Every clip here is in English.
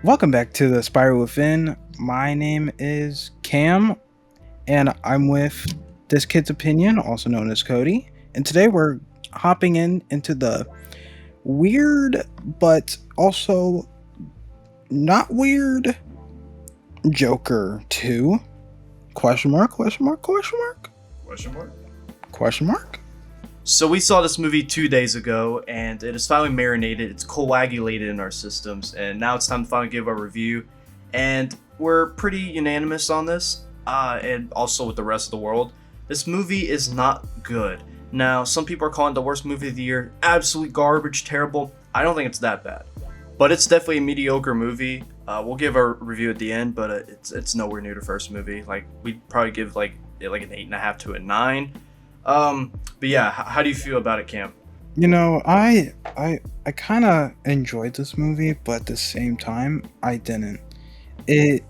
Welcome back to the Spiral Within. My name is Cam, and I'm with This Kid's Opinion, also known as Cody. And today we're hopping into the weird, but also not weird Joker 2. Question mark, question mark, question mark? Question mark? Question mark? So we saw this movie 2 days ago, and it is finally marinated. It's coagulated in our systems, and now it's time to finally give our review. And we're pretty unanimous on this, and also with the rest of the world. This movie is not good. Now, some people are calling it the worst movie of the year. Absolute garbage, terrible. I don't think it's that bad, but it's definitely a mediocre movie. We'll give our review at the end, but it's nowhere near the first movie. Like we'd probably give like an 8.5 to a 9. But yeah, how do you feel about it, Cam? You know, I kind of enjoyed this movie, but at the same time, I didn't. It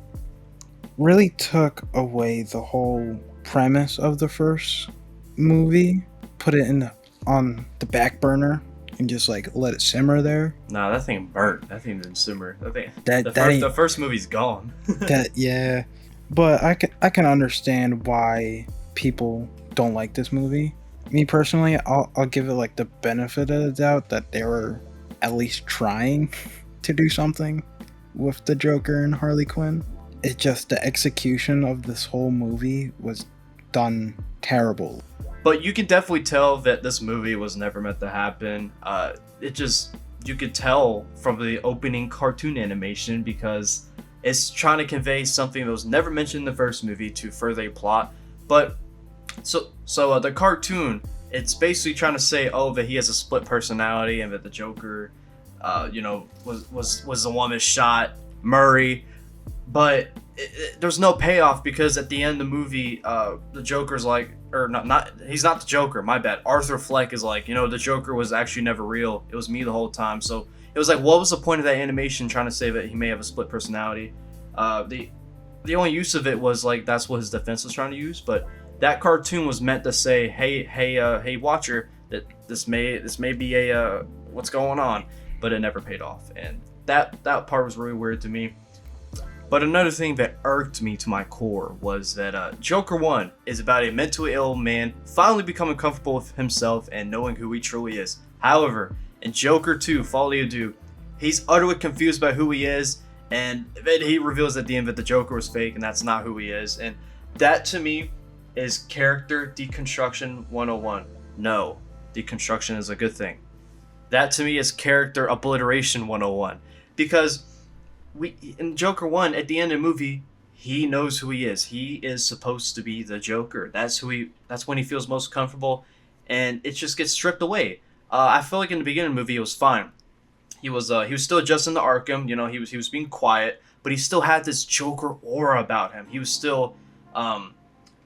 really took away the whole premise of the first movie, put it on the back burner, and just like let it simmer there. Nah, that thing burnt. That thing didn't simmer. The First movie's gone. Yeah, but I can understand why people don't like this movie. Me personally, I'll give it like the benefit of the doubt that they were at least trying to do something with the Joker and Harley Quinn. It's just the execution of this whole movie was done terrible. But you can definitely tell that this movie was never meant to happen. You could tell from the opening cartoon animation because it's trying to convey something that was never mentioned in the first movie to further a plot. But So the cartoon, it's basically trying to say, that he has a split personality and that the Joker, was the one that shot Murray, but there's no payoff because at the end of the movie, the Joker's like, or not, he's not the Joker. My bad. Arthur Fleck is like, the Joker was actually never real. It was me the whole time. So it was like, what was the point of that animation trying to say that he may have a split personality? The only use of it was like that's what his defense was trying to use, but that cartoon was meant to say, hey, watcher, that this may be a what's going on, but it never paid off, and that part was really weird to me. But another thing that irked me to my core was that Joker 1 is about a mentally ill man finally becoming comfortable with himself and knowing who he truly is. However, in Joker 2, Folie, he's utterly confused about who he is, and then he reveals at the end that the Joker was fake and that's not who he is, and that to me is character deconstruction 101. No, deconstruction is a good thing. That to me is character obliteration 101. Because in Joker 1, at the end of the movie, he knows who he is. He is supposed to be the Joker. That's when he feels most comfortable, and it just gets stripped away. I feel like in the beginning of the movie it was fine. He was still adjusting to Arkham, he was being quiet, but he still had this Joker aura about him. He was still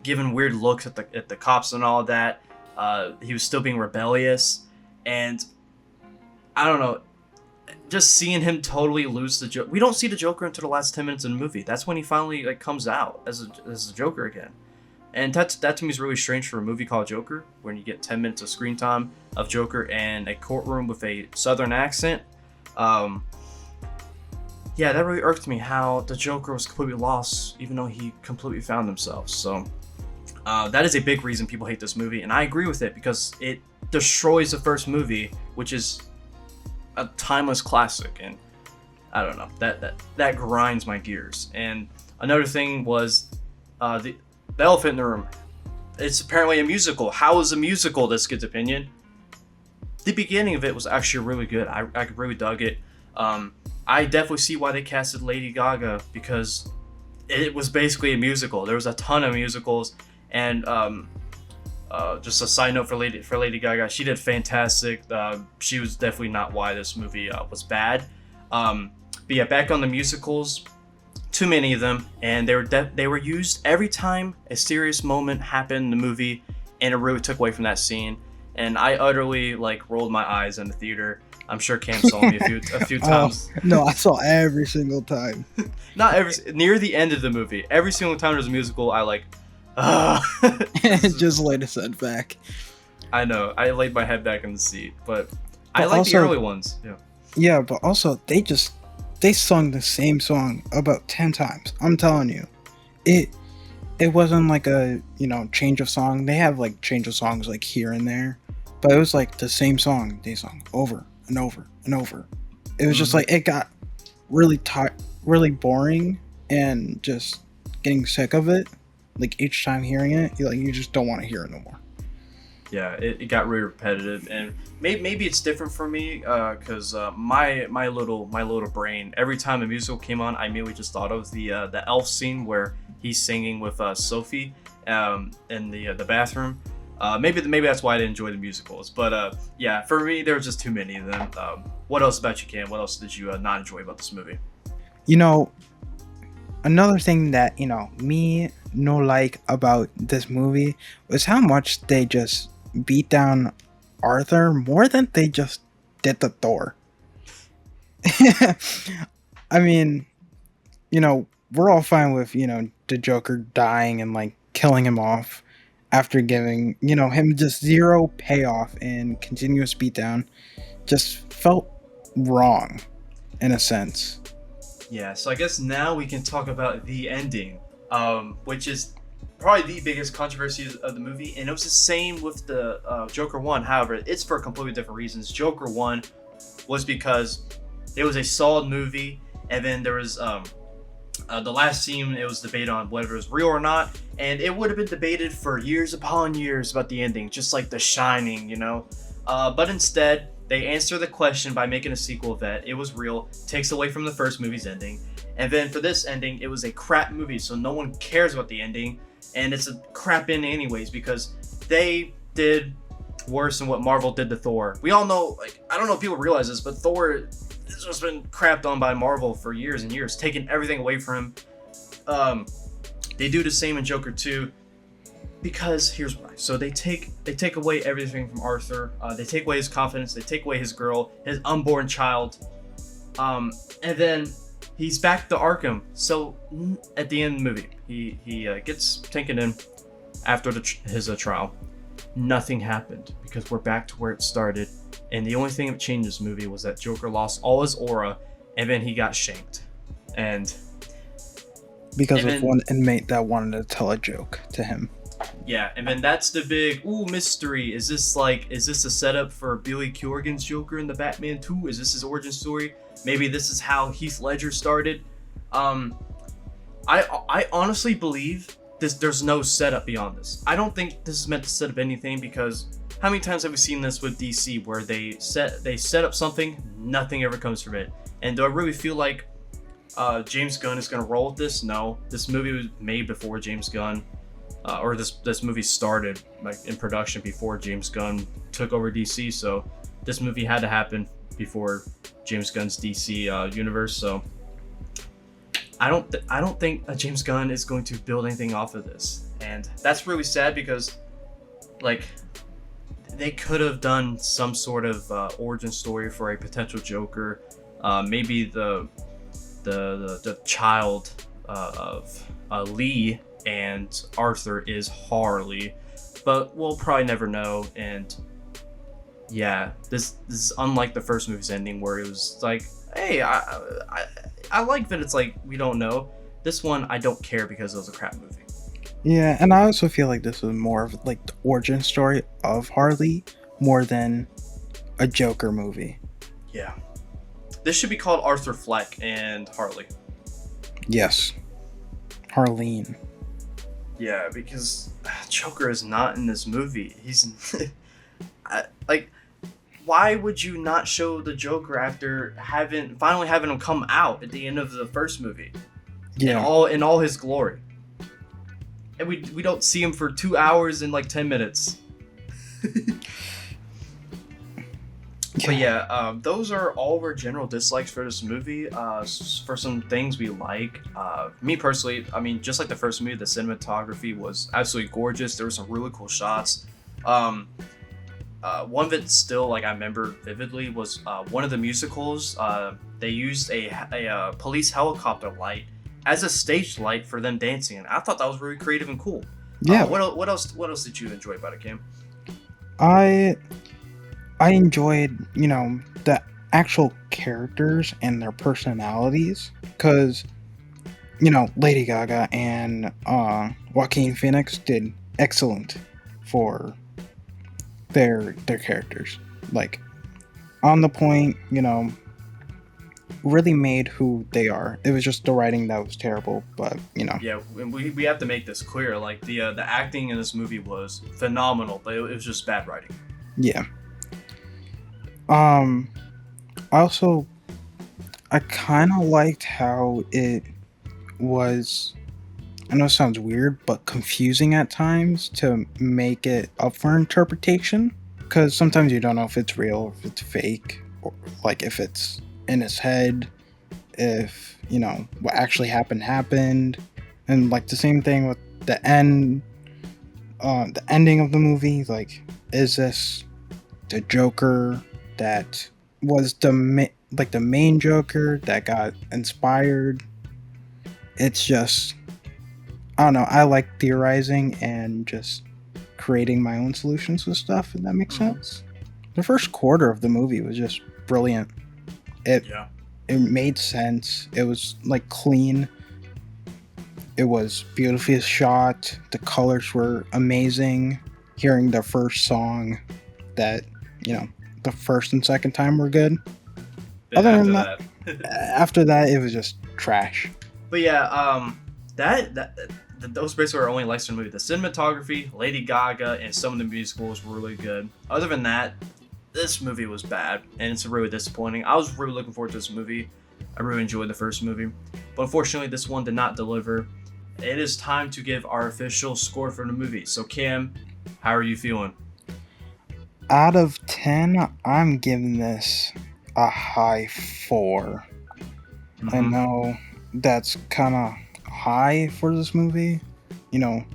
giving weird looks at the cops and all that. He was still being rebellious, and I don't know, just seeing him totally lose the Joker. We don't see the Joker until the last 10 minutes in the movie. That's when he finally comes out as a Joker again, and that to me is really strange for a movie called Joker, when you get 10 minutes of screen time of Joker in a courtroom with a southern accent. Yeah, that really irked me how the Joker was completely lost, even though he completely found himself. So that is a big reason people hate this movie, and I agree with it because it destroys the first movie, which is a timeless classic, and I don't know, that grinds my gears. And another thing was the elephant in the room. It's apparently a musical. How is a musical This Kid's Opinion? The beginning of it was actually really good. I really dug it. I definitely see why they casted Lady Gaga, because it was basically a musical. There was a ton of musicals, and just a side note for Lady Gaga, she did fantastic. She was definitely not why this movie was bad. But yeah, back on the musicals, too many of them, and they were used every time a serious moment happened in the movie, and it really took away from that scene. And I utterly rolled my eyes in the theater. I'm sure Cam saw me a few times. No, I saw every single time. Not every, near the end of the movie. Every single time there's a musical, I just laid his head back. I know. I laid my head back in the seat, but I like the early ones. Yeah. Yeah, but also they just they sung the same song about 10 times. I'm telling you. It it wasn't like a, change of song. They have like change of songs like here and there, but it was like the same song they sung over and over and over. It was just Hmm. like it got really really boring, and just getting sick of it. Like each time hearing it, you just don't want to hear it no more. Yeah, it got really repetitive, and maybe it's different for me because my little brain, every time a musical came on, I immediately just thought of the elf scene where he's singing with Sophie in the bathroom. Maybe that's why I didn't enjoy the musicals, but yeah, for me there were just too many of them. What else about you, Cam? What else did you not enjoy about this movie? You know, Another thing that me no like about this movie was how much they just beat down Arthur more than they just did the Thor. I mean, we're all fine with the Joker dying and like killing him off after giving him just zero payoff and continuous beatdown. Just felt wrong in a sense. Yeah, so I guess now we can talk about the ending, which is probably the biggest controversy of the movie, and it was the same with the Joker 1. However, it's for completely different reasons. Joker 1 was because it was a solid movie, and then there was the last scene, it was debated on whether it was real or not, and it would have been debated for years upon years about the ending, just like The Shining. But instead, they answer the question by making a sequel that it was real, takes away from the first movie's ending. And then for this ending, it was a crap movie, so no one cares about the ending. And it's a crap ending anyways, because they did worse than what Marvel did to Thor. We all know, like, I don't know if people realize this, but Thor has just been crapped on by Marvel for years and years, taking everything away from him. They do the same in Joker 2. Because here's why. So they take away everything from Arthur. They take away his confidence. They take away his girl, his unborn child, and then he's back to Arkham. So at the end of the movie, he gets taken in after his trial. Nothing happened because we're back to where it started, and the only thing that changed this movie was that Joker lost all his aura, and then he got shanked, and Because and of then one inmate that wanted to tell a joke to him. yeah, and then that's the big mystery. Is this a setup for Billy Corgan's Joker in the Batman 2? Is this his origin story? Maybe this is how Heath Ledger started. I honestly believe there's no setup beyond this. I don't think this is meant to set up anything, because how many times have we seen this with DC where they set up something, nothing ever comes from it? And do I really feel like James Gunn is gonna roll with this? No, this movie was made before James Gunn. Or this movie started like in production before James Gunn took over DC, so this movie had to happen before James Gunn's DC universe. So I don't think James Gunn is going to build anything off of this, and that's really sad because like they could have done some sort of origin story for a potential Joker. Maybe the child of Lee and Arthur is Harley, but we'll probably never know. And yeah, this is unlike the first movie's ending where it was like, hey, I like that it's like we don't know. This one I don't care because it was a crap movie. Yeah, and I also feel like this was more of like the origin story of Harley more than a Joker movie. Yeah, this should be called Arthur Fleck and Harley. Yes, Harleen. Yeah, because Joker is not in this movie. He's like, why would you not show the Joker after finally having him come out at the end of the first movie? Yeah, In all his glory. And we don't see him for 2 hours and like 10 minutes. But yeah, those are all of our general dislikes for this movie. For some things we like, me personally, I mean, just like the first movie, the cinematography was absolutely gorgeous. There were some really cool shots. One that still like I remember vividly was one of the musicals. They used a police helicopter light as a stage light for them dancing, and I thought that was really creative and cool. yeah. What else did you enjoy about it, Cam? I enjoyed, the actual characters and their personalities. Because, Lady Gaga and Joaquin Phoenix did excellent for their characters. Like, on the point, really made who they are. It was just the writing that was terrible, but Yeah, and we have to make this clear. Like the acting in this movie was phenomenal, but it was just bad writing. yeah. Um, also, I kind of liked how it was. I know it sounds weird, but confusing at times to make it up for interpretation. Because sometimes you don't know if it's real or if it's fake, or like if it's in his head, if what actually happened, and like the same thing with the ending of the movie. Like, is this the Joker that was the main Joker that got inspired? It's just, I don't know. I like theorizing and just creating my own solutions with stuff, if that makes sense. The first quarter of the movie was just brilliant. It Yeah. it made sense. It was like clean. It was beautifully shot. The colors were amazing. Hearing the first song, that the first and second time were good. Then Other after than that, that, after that, it was just trash. but yeah, those basically are only likes in the movie. The cinematography, Lady Gaga, and some of the musicals were really good. Other than that, this movie was bad, and it's really disappointing. I was really looking forward to this movie. I really enjoyed the first movie, but unfortunately, this one did not deliver. It is time to give our official score for the movie. So, Cam, how are you feeling? Out of 10, I'm giving this a high 4. I know that's kind of high for this movie.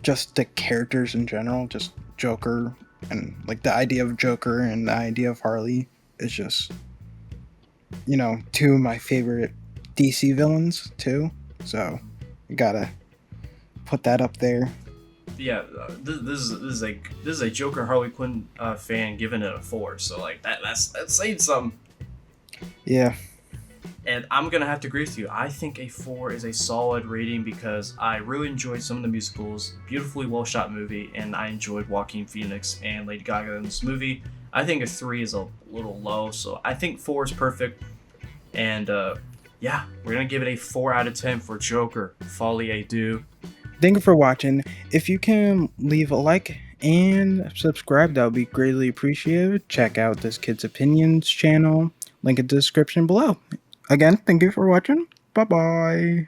Just the characters in general, just Joker, and like the idea of Joker and the idea of Harley is just, two of my favorite DC villains too. So, you gotta put that up there. Yeah, this is a Joker Harley Quinn fan giving it a 4. So like that's saying something. Yeah. And I'm gonna have to agree with you. I think a 4 is a solid rating because I really enjoyed some of the musicals, beautifully well shot movie, and I enjoyed Joaquin Phoenix and Lady Gaga in this movie. I think a 3 is a little low, so I think 4 is perfect. And yeah, we're gonna give it a 4 out of 10 for Joker, Folie, Deux. Thank you for watching. If you can leave a like and subscribe, that would be greatly appreciated. Check out this Kid's Opinions channel. Link in the description below. Again, thank you for watching. Bye bye.